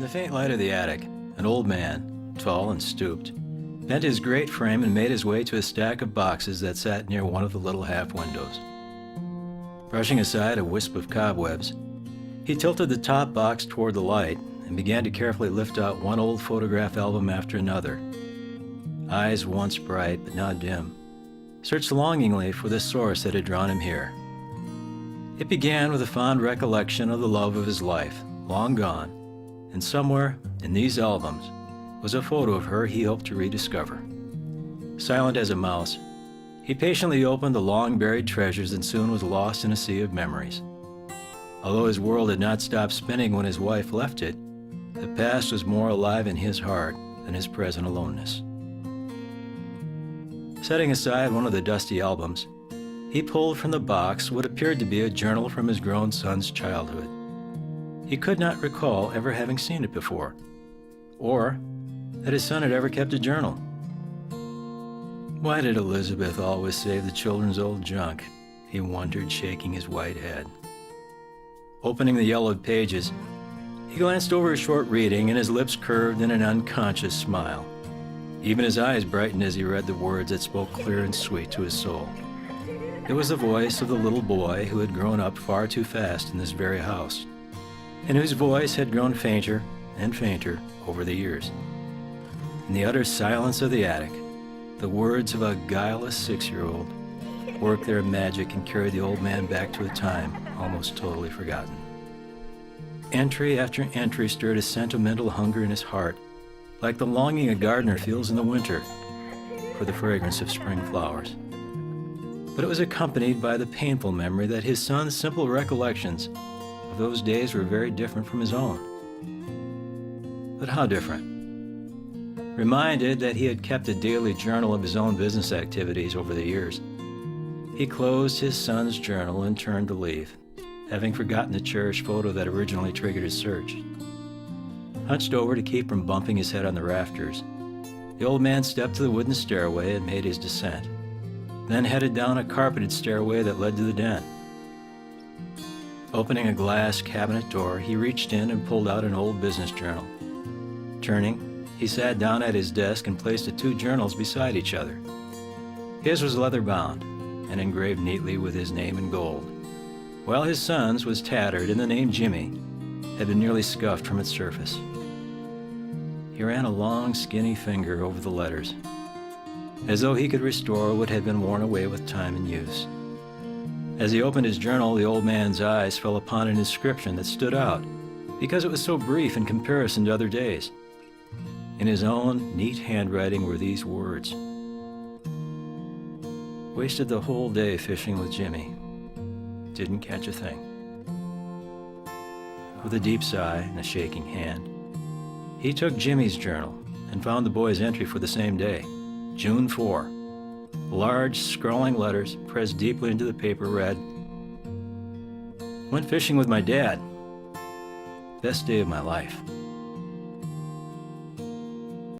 In the faint light of the attic, an old man, tall and stooped, bent his great frame and made his way to a stack of boxes that sat near one of the little half windows. Brushing aside a wisp of cobwebs, he tilted the top box toward the light and began to carefully lift out one old photograph album after another. Eyes once bright but now dim, searched longingly for the source that had drawn him here. It began with a fond recollection of the love of his life, long gone, and somewhere in these albums was a photo of her he hoped to rediscover. Silent as a mouse, he patiently opened the long-buried treasures and soon was lost in a sea of memories. Although his world had not stopped spinning when his wife left it, the past was more alive in his heart than his present aloneness. Setting aside one of the dusty albums, he pulled from the box what appeared to be a journal from his grown son's childhood. He could not recall ever having seen it before, or that his son had ever kept a journal. Why did Elizabeth always save the children's old junk? He wondered, shaking his white head. Opening the yellowed pages, he glanced over his short reading and his lips curved in an unconscious smile. Even his eyes brightened as he read the words that spoke clear and sweet to his soul. It was the voice of the little boy who had grown up far too fast in this very house, and whose voice had grown fainter and fainter over the years. In the utter silence of the attic, the words of a guileless 6-year-old worked their magic and carried the old man back to a time almost totally forgotten. Entry after entry stirred a sentimental hunger in his heart, like the longing a gardener feels in the winter for the fragrance of spring flowers. But it was accompanied by the painful memory that his son's simple recollections of those days were very different from his own. But how different? Reminded that he had kept a daily journal of his own business activities over the years, he closed his son's journal and turned to leave, having forgotten the cherished photo that originally triggered his search. Hunched over to keep from bumping his head on the rafters, the old man stepped to the wooden stairway and made his descent, then headed down a carpeted stairway that led to the den. Opening a glass cabinet door, he reached in and pulled out an old business journal. Turning, he sat down at his desk and placed the two journals beside each other. His was leather-bound and engraved neatly with his name in gold, while his son's was tattered and the name Jimmy had been nearly scuffed from its surface. He ran a long, skinny finger over the letters, as though he could restore what had been worn away with time and use. As he opened his journal, the old man's eyes fell upon an inscription that stood out because it was so brief in comparison to other days. In his own neat handwriting were these words: "Wasted the whole day fishing with Jimmy. Didn't catch a thing." With a deep sigh and a shaking hand, he took Jimmy's journal and found the boy's entry for the same day, June 4. Large, scrawling letters pressed deeply into the paper read, "Went fishing with my dad. Best day of my life."